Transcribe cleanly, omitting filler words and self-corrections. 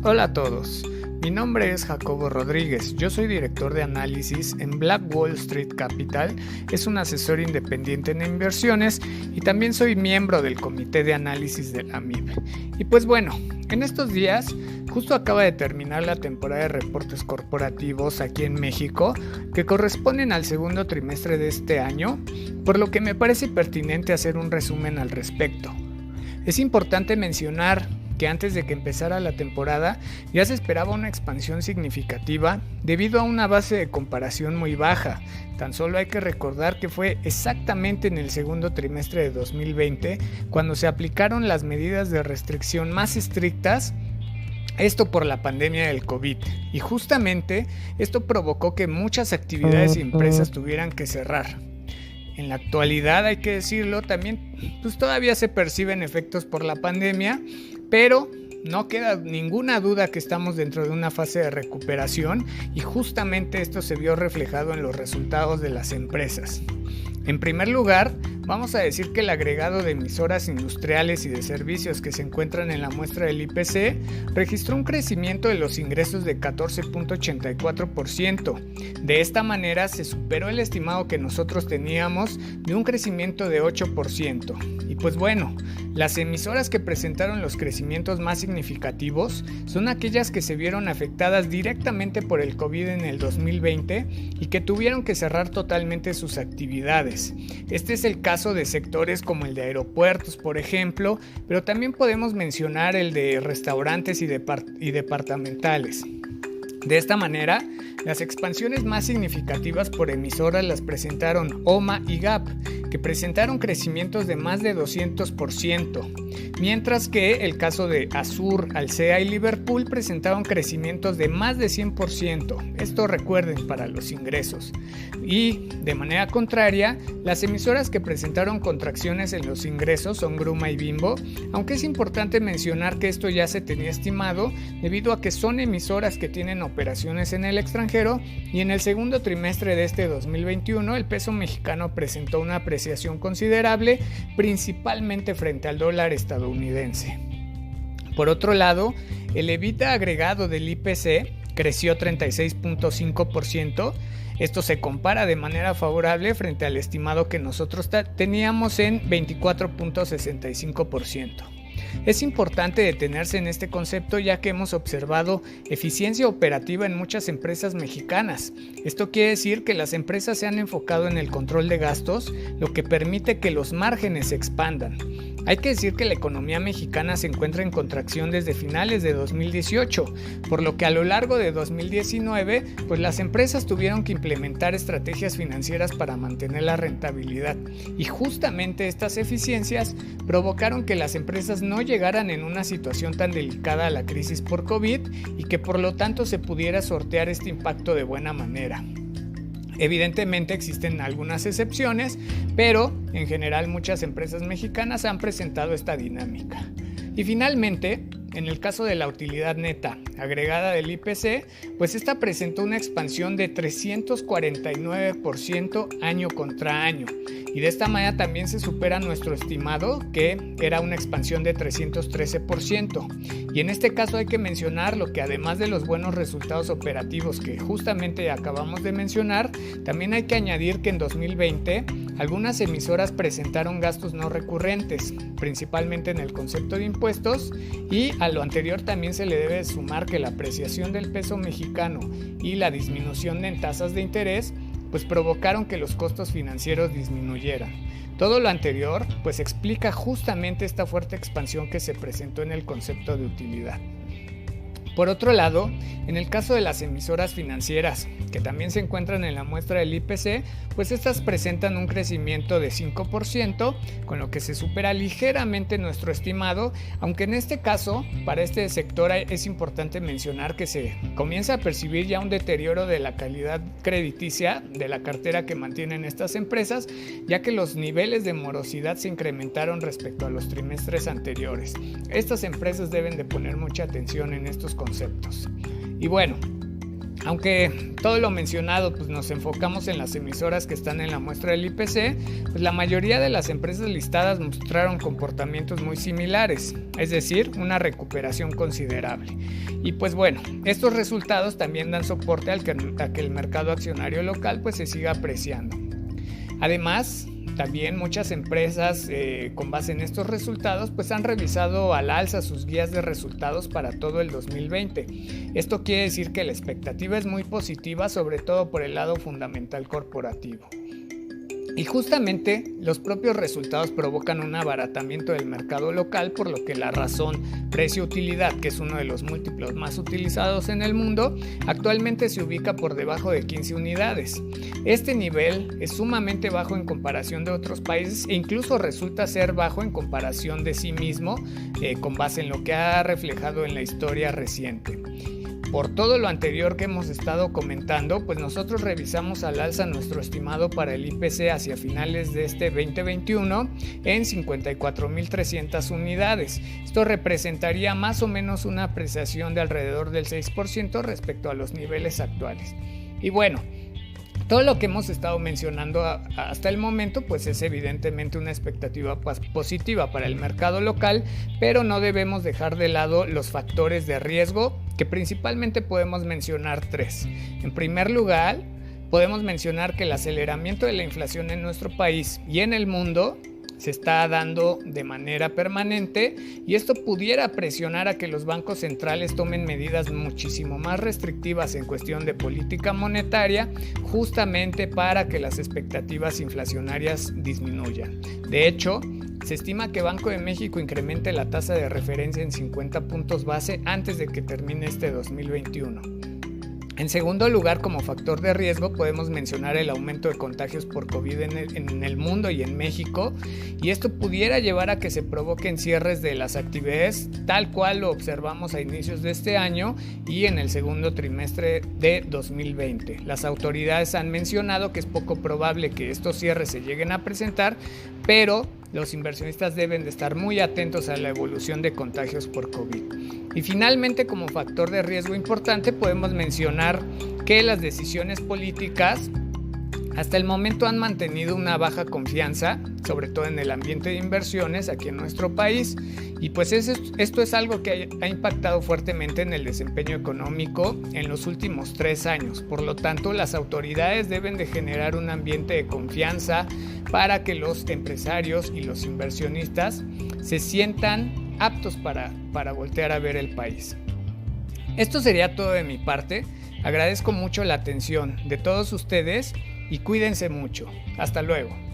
Hola a todos, mi nombre es Jacobo Rodríguez, yo soy director de análisis en Black Wall Street Capital, es un asesor independiente en inversiones y también soy miembro del comité de análisis de la MIB. Y pues bueno, en estos días justo acaba de terminar la temporada de reportes corporativos aquí en México que corresponden al segundo trimestre de este año, por lo que me parece pertinente hacer un resumen al respecto. Es importante mencionar que antes de que empezara la temporada ya se esperaba una expansión significativa debido a una base de comparación muy baja. Tan solo hay que recordar que fue exactamente en el segundo trimestre de 2020 cuando se aplicaron las medidas de restricción más estrictas, esto por la pandemia del COVID, y justamente esto provocó que muchas actividades y empresas tuvieran que cerrar. En la actualidad, hay que decirlo, también todavía se perciben efectos por la pandemia, pero no queda ninguna duda que estamos dentro de una fase de recuperación y justamente esto se vio reflejado en los resultados de las empresas. En primer lugar, vamos a decir que el agregado de emisoras industriales y de servicios que se encuentran en la muestra del IPC registró un crecimiento de los ingresos de 14.84%. De esta manera se superó el estimado que nosotros teníamos de un crecimiento de 8%. Y pues bueno, las emisoras que presentaron los crecimientos más significativos son aquellas que se vieron afectadas directamente por el COVID en el 2020 y que tuvieron que cerrar totalmente sus actividades. Este es el caso de sectores como el de aeropuertos, por ejemplo, pero también podemos mencionar el de restaurantes y departamentales. De esta manera, las expansiones más significativas por emisoras las presentaron OMA y GAP, que presentaron crecimientos de más de 200%, mientras que el caso de Azur, Alsea y Liverpool presentaron crecimientos de más de 100%, esto recuerden para los ingresos. Y de manera contraria, las emisoras que presentaron contracciones en los ingresos son Gruma y Bimbo, aunque es importante mencionar que esto ya se tenía estimado debido a que son emisoras que tienen operaciones en el extranjero y en el segundo trimestre de este 2021 el peso mexicano presentó una apreciación considerable, principalmente frente al dólar estadounidense. Por otro lado, el EBITDA agregado del IPC creció 36.5%. Esto se compara de manera favorable frente al estimado que nosotros teníamos en 24.65%. Es importante detenerse en este concepto ya que hemos observado eficiencia operativa en muchas empresas mexicanas. Esto quiere decir que las empresas se han enfocado en el control de gastos, lo que permite que los márgenes se expandan. Hay que decir que la economía mexicana se encuentra en contracción desde finales de 2018, por lo que a lo largo de 2019, las empresas tuvieron que implementar estrategias financieras para mantener la rentabilidad. Y justamente estas eficiencias provocaron que las empresas no llegaran en una situación tan delicada a la crisis por COVID y que por lo tanto se pudiera sortear este impacto de buena manera. Evidentemente existen algunas excepciones, pero en general muchas empresas mexicanas han presentado esta dinámica. Y finalmente, en el caso de la utilidad neta agregada del IPC, esta presentó una expansión de 349% año contra año. Y de esta manera también se supera nuestro estimado, que era una expansión de 313%. Y en este caso hay que mencionar lo que además de los buenos resultados operativos que justamente acabamos de mencionar, también hay que añadir que en 2020 algunas emisoras presentaron gastos no recurrentes, principalmente en el concepto de impuestos, y a lo anterior también se le debe sumar que la apreciación del peso mexicano y la disminución en tasas de interés provocaron que los costos financieros disminuyeran. Todo lo anterior explica justamente esta fuerte expansión que se presentó en el concepto de utilidad. Por otro lado, en el caso de las emisoras financieras, que también se encuentran en la muestra del IPC, estas presentan un crecimiento de 5%, con lo que se supera ligeramente nuestro estimado, aunque en este caso, para este sector es importante mencionar que se comienza a percibir ya un deterioro de la calidad crediticia de la cartera que mantienen estas empresas, ya que los niveles de morosidad se incrementaron respecto a los trimestres anteriores. Estas empresas deben de poner mucha atención en estos conceptos. Y bueno, Aunque todo lo mencionado pues nos enfocamos en las emisoras que están en la muestra del IPC, pues la mayoría de las empresas listadas mostraron comportamientos muy similares, es decir, una recuperación considerable. Y pues bueno, estos resultados también dan soporte a que el mercado accionario local pues se siga apreciando. Además, también muchas empresas con base en estos resultados pues han revisado al alza sus guías de resultados para todo el 2020. Esto quiere decir que la expectativa es muy positiva, sobre todo por el lado fundamental corporativo. Y justamente los propios resultados provocan un abaratamiento del mercado local, por lo que la razón precio-utilidad, que es uno de los múltiplos más utilizados en el mundo, actualmente se ubica por debajo de 15 unidades. Este nivel es sumamente bajo en comparación de otros países e incluso resulta ser bajo en comparación de sí mismo, con base en lo que ha reflejado en la historia reciente. Por todo lo anterior que hemos estado comentando, pues nosotros revisamos al alza nuestro estimado para el IPC hacia finales de este 2021 en 54.300 unidades. Esto representaría más o menos una apreciación de alrededor del 6% respecto a los niveles actuales. Y bueno, todo lo que hemos estado mencionando hasta el momento pues es evidentemente una expectativa positiva para el mercado local, pero no debemos dejar de lado los factores de riesgo, que principalmente podemos mencionar tres. En primer lugar, podemos mencionar que el aceleramiento de la inflación en nuestro país y en el mundo se está dando de manera permanente, y esto pudiera presionar a que los bancos centrales tomen medidas muchísimo más restrictivas en cuestión de política monetaria, justamente para que las expectativas inflacionarias disminuyan. De hecho, se estima que Banco de México incremente la tasa de referencia en 50 puntos base antes de que termine este 2021. En segundo lugar, como factor de riesgo, podemos mencionar el aumento de contagios por COVID en el mundo y en México, y esto pudiera llevar a que se provoquen cierres de las actividades tal cual lo observamos a inicios de este año y en el segundo trimestre de 2020. Las autoridades han mencionado que es poco probable que estos cierres se lleguen a presentar, pero los inversionistas deben de estar muy atentos a la evolución de contagios por COVID. Y finalmente, como factor de riesgo importante, podemos mencionar que las decisiones políticas hasta el momento han mantenido una baja confianza, sobre todo en el ambiente de inversiones aquí en nuestro país, y pues esto es algo que ha impactado fuertemente en el desempeño económico en los últimos 3 años. Por lo tanto, las autoridades deben de generar un ambiente de confianza para que los empresarios y los inversionistas se sientan aptos para voltear a ver el país. Esto sería todo de mi parte. Agradezco mucho la atención de todos ustedes y cuídense mucho. Hasta luego.